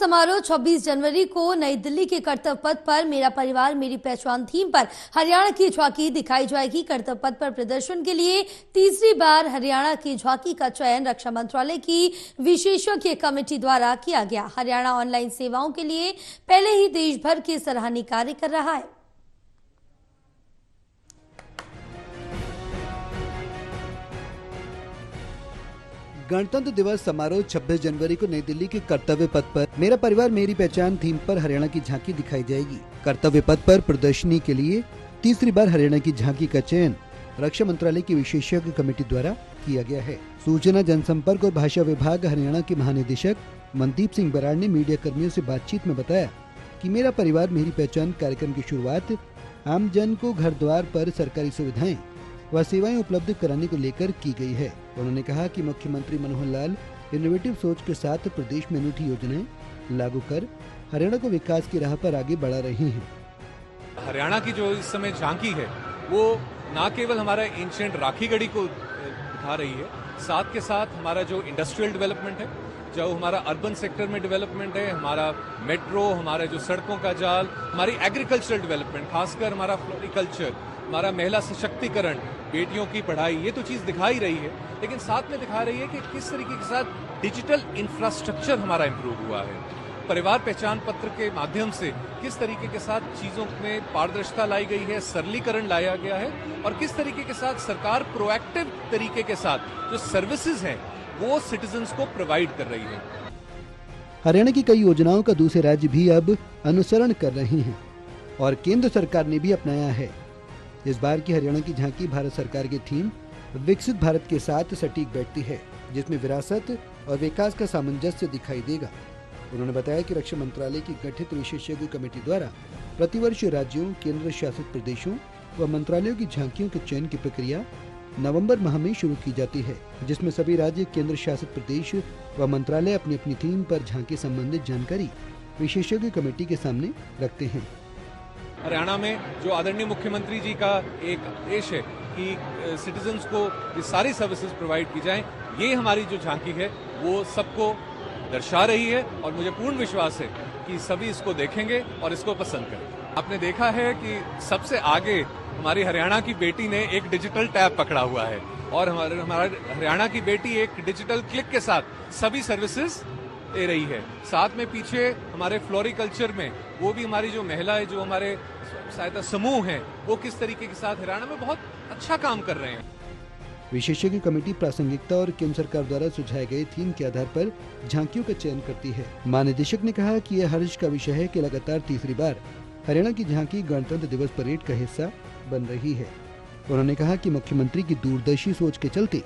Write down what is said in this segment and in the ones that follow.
समारोह 26 जनवरी को नई दिल्ली के कर्तव्य पथ पर मेरा परिवार मेरी पहचान थीम पर हरियाणा की झांकी दिखाई जाएगी। कर्तव्य पथ पर प्रदर्शन के लिए तीसरी बार हरियाणा की झांकी का चयन रक्षा मंत्रालय की विशेषज्ञ कमेटी द्वारा किया गया। हरियाणा ऑनलाइन सेवाओं के लिए पहले ही देश भर के सराहनीय कार्य कर रहा है। गणतंत्र दिवस समारोह 26 जनवरी को नई दिल्ली के कर्तव्य पथ पर मेरा परिवार मेरी पहचान थीम पर हरियाणा की झांकी दिखाई जाएगी। कर्तव्य पथ पर प्रदर्शनी के लिए तीसरी बार हरियाणा की झांकी का चयन रक्षा मंत्रालय की विशेषज्ञ कमेटी द्वारा किया गया है। सूचना जनसंपर्क और भाषा विभाग हरियाणा के महानिदेशक मनदीप सिंह बराड़ ने मीडिया कर्मियों से बातचीत में बताया कि मेरा परिवार मेरी पहचान कार्यक्रम की शुरुआत आम जन को घर द्वार पर सरकारी सुविधाएं व सेवाएं उपलब्ध कराने को लेकर की गई है। उन्होंने कहा कि मुख्यमंत्री मनोहर लाल इनोवेटिव सोच के साथ प्रदेश में अनूठी योजनाएं लागू कर हरियाणा को विकास की राह पर आगे बढ़ा रही हैं। हरियाणा की जो इस समय झांकी है वो न केवल हमारा एंशिएंट राखी गढ़ी को दिखा रही है, साथ के साथ हमारा जो इंडस्ट्रियल डेवलपमेंट है, जो हमारा अर्बन सेक्टर में डेवलपमेंट है, हमारा मेट्रो, हमारा जो सड़कों का जाल, हमारी एग्रीकल्चरल डेवलपमेंट, खासकर हमारा फ्लोरिकल्चर, हमारा महिला सशक्तिकरण, बेटियों की पढ़ाई, ये तो चीज दिखा ही रही है, लेकिन साथ में दिखा रही है कि किस तरीके के साथ डिजिटल इंफ्रास्ट्रक्चर हमारा इंप्रूव हुआ है। परिवार पहचान पत्र के माध्यम से किस तरीके के साथ चीजों में पारदर्शिता लाई गई है, सरलीकरण लाया गया है और किस तरीके के साथ सरकार प्रोएक्टिव तरीके के साथ जो सर्विसेज हैं वो सिटीजन्स को प्रोवाइड कर रही है। हरियाणा की कई योजनाओं का दूसरे राज्य भी अब अनुसरण कर रहे हैं और केंद्र सरकार ने भी अपनाया है। इस बार की हरियाणा की झांकी भारत सरकार की थीम विकसित भारत के साथ सटीक बैठती है, जिसमें विरासत और विकास का सामंजस्य दिखाई देगा। उन्होंने बताया कि रक्षा मंत्रालय की गठित विशेषज्ञ कमेटी द्वारा प्रतिवर्ष राज्यों, केंद्र शासित प्रदेशों व मंत्रालयों की झांकियों के चयन की प्रक्रिया नवंबर माह में शुरू की जाती है, जिसमें सभी राज्य, केंद्र शासित प्रदेश व मंत्रालय अपनी अपनी थीम पर झांकी संबंधित जानकारी विशेषज्ञ कमेटी के सामने रखते हैं। हरियाणा में जो आदरणीय मुख्यमंत्री जी का एक आदेश है कि सिटीजन्स को ये सारी सर्विसेज प्रोवाइड की जाएं, ये हमारी जो झांकी है वो सबको दर्शा रही है और मुझे पूर्ण विश्वास है कि सभी इसको देखेंगे और इसको पसंद करेंगे। आपने देखा है कि सबसे आगे हमारी हरियाणा की बेटी ने एक डिजिटल टैब पकड़ा हुआ है और हमारा हरियाणा की बेटी एक डिजिटल क्लिक के साथ सभी सर्विसेज दे रही है। साथ में पीछे हमारे फ्लोरिकल्चर में वो भी हमारी जो महिला है, जो हमारे सहायता समूह हैं, वो किस तरीके के साथ हरियाणा में बहुत अच्छा काम कर रहे हैं। विशेषज्ञ कमेटी प्रासंगिकता और केंद्र सरकार द्वारा सुझाए गए थीम के आधार पर झांकियों का चयन करती है। महानिदेशक ने कहा कि यह हर्ष का विषय है कि लगातार तीसरी बार हरियाणा की झांकी गणतंत्र दिवस परेड का हिस्सा बन रही है। उन्होंने कहा कि मुख्यमंत्री की दूरदर्शी सोच के चलते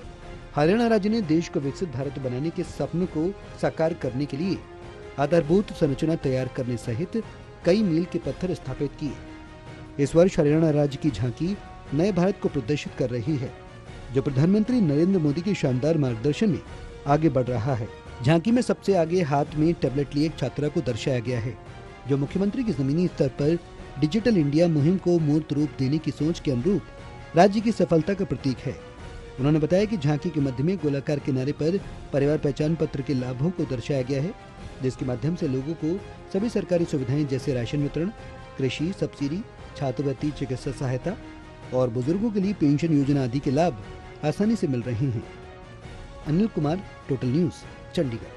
हरियाणा राज्य ने देश को विकसित भारत बनाने के सपनों को साकार करने के लिए आधारभूत संरचना तैयार करने सहित कई मील के पत्थर स्थापित किए। इस वर्ष हरियाणा राज्य की झांकी नए भारत को प्रदर्शित कर रही है, जो प्रधानमंत्री नरेंद्र मोदी के शानदार मार्गदर्शन में आगे बढ़ रहा है। झांकी में सबसे आगे हाथ में टैबलेट लिए एक छात्रा को दर्शाया गया है, जो मुख्यमंत्री की जमीनी स्तर पर डिजिटल इंडिया मुहिम को मूर्त रूप देने की सोच के अनुरूप राज्य की सफलता का प्रतीक है। उन्होंने बताया कि झांकी के मध्य में गोलाकार किनारे पर परिवार पहचान पत्र के लाभों को दर्शाया गया है, जिसके माध्यम से लोगों को सभी सरकारी सुविधाएं जैसे राशन वितरण, कृषि सब्सिडी, छात्रवृत्ति, चिकित्सा सहायता और बुजुर्गों के लिए पेंशन योजना आदि के लाभ आसानी से मिल रहे हैं। Anil Kumar, total news, Chandigarh.